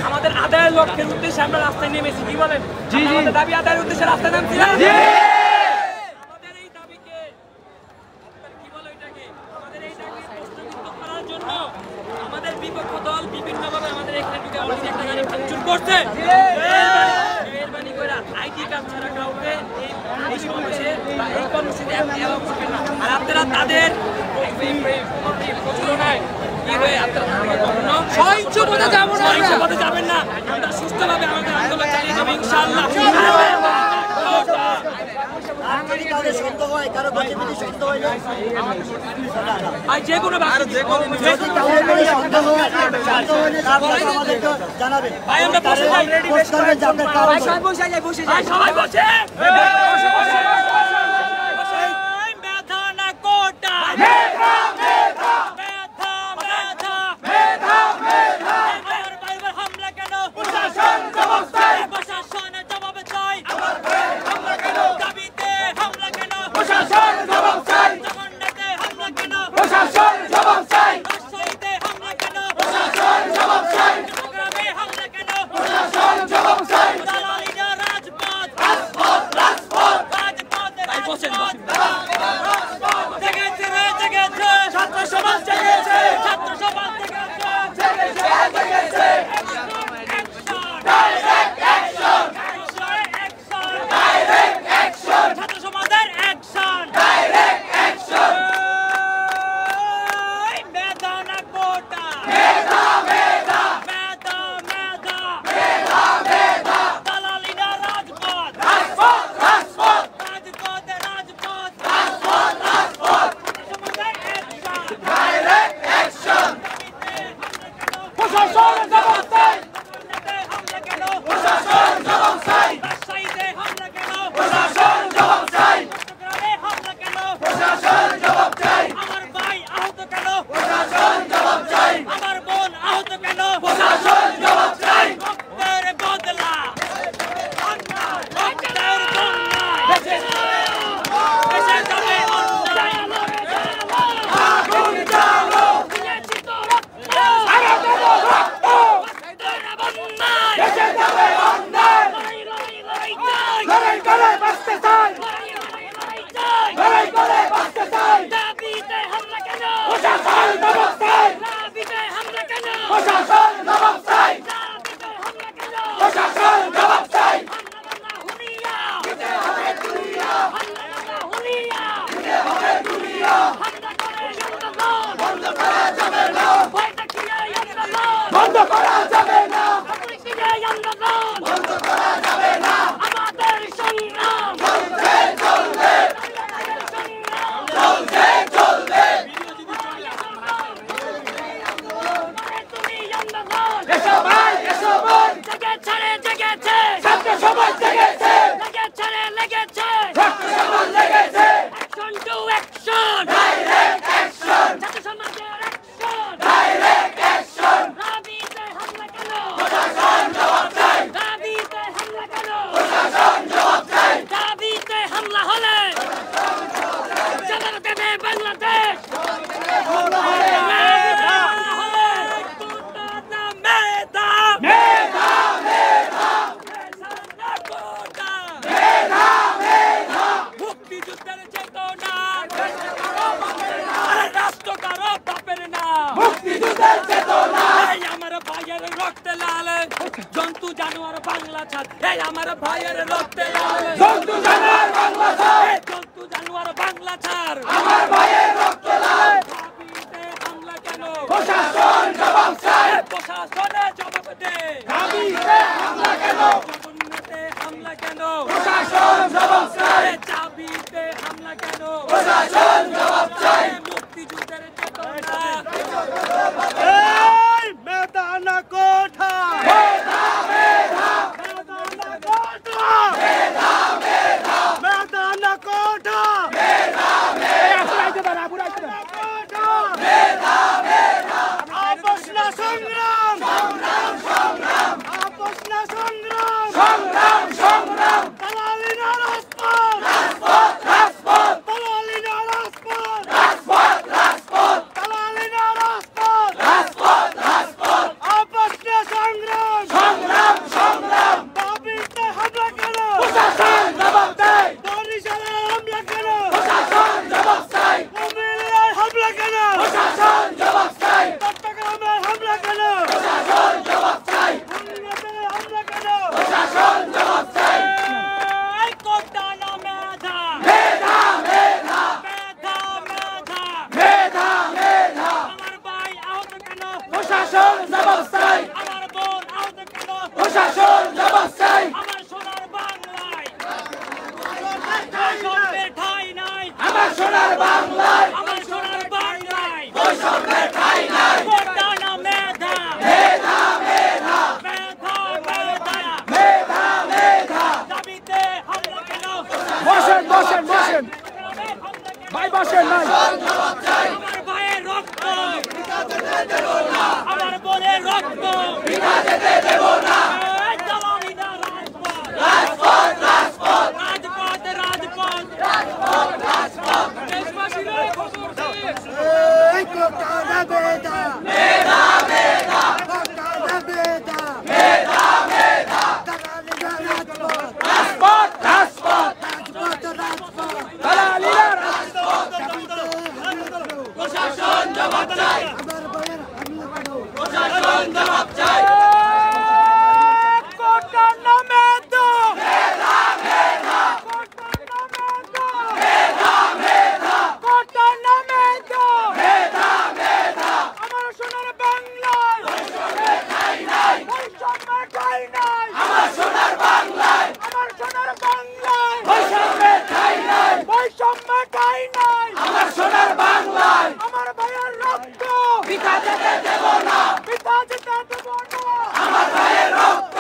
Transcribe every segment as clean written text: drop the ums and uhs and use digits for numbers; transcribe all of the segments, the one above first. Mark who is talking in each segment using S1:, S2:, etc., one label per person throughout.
S1: আমাদের আদায়ের লক্ষ্যের উদ্দেশ্যে আমরা রাস্তায় নেমেছি, কি বলেন? আমাদের দাবি আদায়ের উদ্দেশ্যে রাস্তায় নামছি না? আমাদের এই দাবিকে কি বলে এটাকে, আমাদের এই দাবিকে প্রশ্নবিদ্ধ করার জন্য আমাদের বিপক্ষ দল বিভিন্নভাবে আমাদের এখানে ঢুকে অলরেডি একটা গাড়ি ভাঙচুর করছে। মেহেরবানি করে আইডি কার্ড ছাড়া কাউকে এই সমাবেশে বা এই কর্মসূচিতে অ্যালাউ করবেন না। আর আপনারা তাদের প্রচারণায় যাবেন না, আমরা সুস্থভাবে আমাদের আন্দোলন চালিয়ে যাবো ইনশাআল্লাহ। যে কোনো ভাই আমরা সবাই বসে মেধা না কোটা, জন্তু জানোয়ার বাংলা ছাড়, এই আমার ভাইয়ের রক্তে লাল জন্তু জানোয়ার বাংলা ছাড়, জন্তু জানোয়ার বাংলা ছাড়, আমার ভাইয়ের রক্তে লাল। দাবিতে হামলা কেন? প্রশাসন জবাব চায়, প্রশাসনে জবাব দে। দাবিতে হামলা কেন? জগন্নাথে হামলা কেন? প্রশাসন জবাব চায়। দাবিতে হামলা কেন? প্রশাসন জবাব চায়। মুক্তিযুদ্ধের চেতনা
S2: প্রশাসন জবাব চাই,
S1: আমার বোন আহত কেন,
S2: প্রশাসন জবাব চাই,
S1: আমার সোনার বাংলায় বৈষম্যের ঠাঁই নাই,
S2: আমার সোনার বাংলায়
S1: আমার সোনার বাংলায়
S2: বৈষম্যের ঠাঁই নাই।
S1: কোটা না মেধা,
S2: মেধা মেধা
S1: মেধা মেধা,
S2: মেধা মেধা।
S1: দাবিতে হামলা কেন,
S3: বসেন বসেন বসেন
S1: হামলা কেন,
S3: ভাই বসেন নাই
S1: আমার ভাইয়ের রক্ত, আমার বোনের রক্ত,
S2: বিনা যেতে দেব না।
S1: এই দালালি না রাজপথ,
S2: রাজপথ রাজপথ
S1: রাজপথ রাজপথ, দেশবাসীর খবর শেষ।
S2: মেধা মেধা মেধা মেধা। রাজপথ রাজপথ দালালিরা রাজপথ। প্রশাসন জবাব চাই, প্রশাসন জবাব চাই।
S3: কোটা না মেধা,
S2: মেধা মেধা
S3: কোটা না মেধা,
S2: মেধা মেধা
S3: কোটা না মেধা।
S2: মেধা মেধা।
S3: আমার সোনার বাংলায়
S2: বৈষম্যের ঠাঁই নাই,
S3: বৈষম্যের ঠাঁই নাই,
S2: আমার সোনার বাংলায়
S3: আমার সোনার বাংলায়
S2: বৈষম্যের ঠাঁই নাই,
S3: বৈষম্যের ঠাঁই নাই।
S2: আমার সোনার বাংলায়
S3: আমার ভাইয়ের রক্ত
S2: পিতা যেতে দেব না,
S3: পিতা যেতে দেব না,
S2: আমার ভাইয়ের রক্ত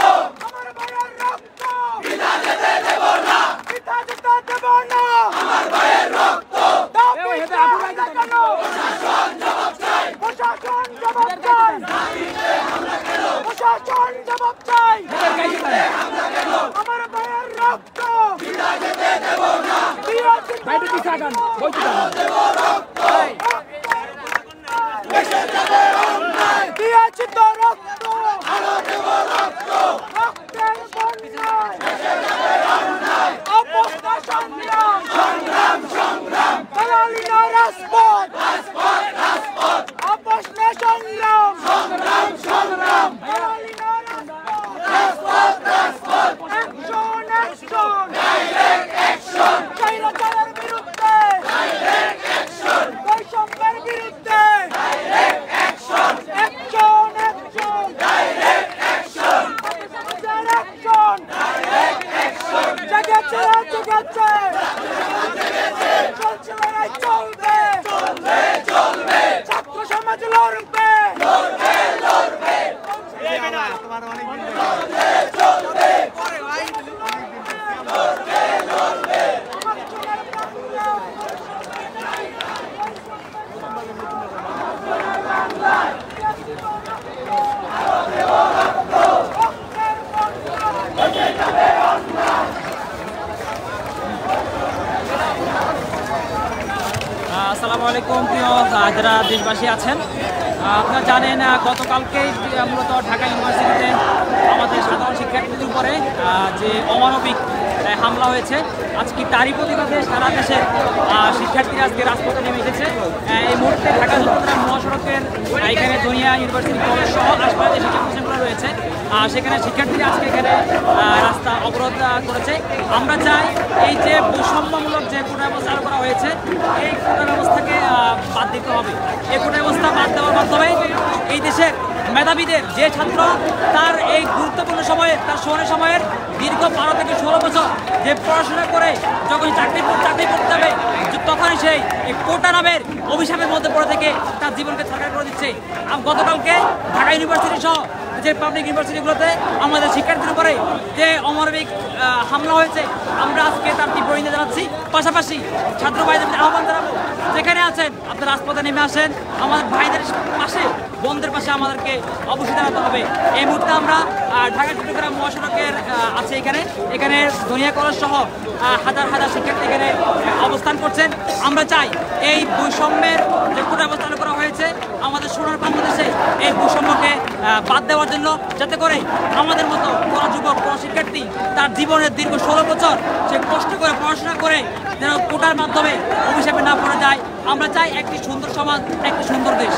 S3: আমার ভাইয়ের রক্ত
S2: পিতা যেতে দেব না,
S3: পিতা যেতে দেব না।
S2: আমার ভাইয়ের রক্ত।
S3: দাবি চাই কেন,
S2: প্রশাসন জবাব চাই,
S3: প্রশাসন জবাব চাই, প্রশাসন জবাব চাই।
S2: হামলা কেন
S3: আমার ভাইয়ের রক্ত
S2: পিতা যেতে দেব না,
S3: বাইরে দিকে আগান বইতে যান।
S2: দেব রক্ত দেশে যাবে অন্যায়,
S3: দিয়েছি তো রক্ত,
S2: আরো দেব রক্ত
S3: রক্তের বন্যায়
S2: দেশে যাবে অন্যায়।
S3: অবস্থা সংগ্রাম,
S2: সংগ্রাম সংগ্রাম
S3: দালালি না রাজপথ,
S2: রাজপথ রাজপথ
S3: অবস্থা সংগ্রাম,
S2: সংগ্রাম সংগ্রাম
S3: দালালি না রাজপথ।
S2: রাজপথ রাজপথ
S3: অ্যাকশন অ্যাকশন
S2: ডাইরেক্ট অ্যাকশন,
S3: চাইলাচারের বিরুদ্ধে,
S2: ডাইরেক্ট অ্যাকশন,
S3: বৈষম্যের বিরুদ্ধে,
S2: direct action,
S3: action action,
S2: direct action,
S3: অফিসারদের অ্যাকশন।
S2: Direct action.
S3: জেগেছে জেগেছে, চলছে লড়াই চলবে,
S2: চলবে চলবে
S3: ছাত্র সমাজ লড়বে,
S2: লড়বে লড়বে চলবে লড়বে।
S1: আসসালামু আলাইকুম প্রিয় যারা দেশবাসী আছেন, আপনারা জানেন গতকালকেই মূলত ঢাকা ইউনিভার্সিটিতে আমাদের সাধারণ শিক্ষার্থীদের উপরে যে অমানবিক হামলা হয়েছে, আজকে তারই প্রতিবাদে সারা দেশের শিক্ষার্থীরা আজকে রাজপথে নেমে এসেছে। এই মুহূর্তে ঢাকা চট্টগ্রাম মহাসড়কের এখানে দুনিয়া ইউনিভার্সিটি কলেজ সহ আশপাশে যে শিক্ষা প্রতিষ্ঠানগুলো রয়েছে সেখানে শিক্ষার্থীরা আজকে এখানে রাস্তা অবরোধ করেছে। আমরা চাই এই যে বৈষম্যমূলক যে কোটা ব্যবস্থা চালু করা হয়েছে, এই কোটা ব্যবস্থাকে বাদ দিতে হবে। এই কোটা ব্যবস্থা বাদ দেওয়ার মাধ্যমে এই দেশের মেধাবীদের যে ছাত্র তার এই গুরুত্বপূর্ণ সময়ে, তার সোনার সময়ের দীর্ঘ 12 থেকে 16 বছর যে পড়াশোনা করে যখন চাকরি করতে হবে, তখনই সেই কোটা নামের অভিশাপের মধ্যে পড়ে থেকে তার জীবনকে ছাড়খাড় করে দিচ্ছে। গতকালকে ঢাকা ইউনিভার্সিটি সহ যে পাবলিক ইউনিভার্সিটিগুলোতে আমাদের শিক্ষার্থীদের উপরে যে অমানবিক হামলা হয়েছে, আমরা আজকে তার তীব্র নিন্দা জানাচ্ছি। পাশাপাশি ছাত্র ভাইদের আহ্বান জানাবো, যেখানে আছেন আপনারা রাজপথে নেমে আসেন, আমাদের ভাইদের পাশে, বোনদের পাশে আমাদেরকে অবশ্যই দাঁড়াতে হবে। এই মুহূর্তে আমরা ঢাকা চট্টগ্রাম মহাসড়কের আছে এখানে দুনিয়া কলেজ সহ হাজার হাজার শিক্ষার্থী এখানে অবস্থান করছেন। আমরা চাই এই বৈষম্যের যে কোটা ব্যবস্থা চালু করা হয়েছে আমাদের সোনার বাংলাদেশে, এই বৈষম্যকে বাদ দেওয়ার জন্য, যাতে করে আমাদের মতো কোনো যুবক, কোনো শিক্ষার্থী তার জীবনের দীর্ঘ 16 বছর সে কষ্ট করে পড়াশোনা করে যেন কোটার মাধ্যমে অভিশাপে না পড়ে যায়। আমরা চাই একটি সুন্দর সমাজ, একটি সুন্দর দেশ।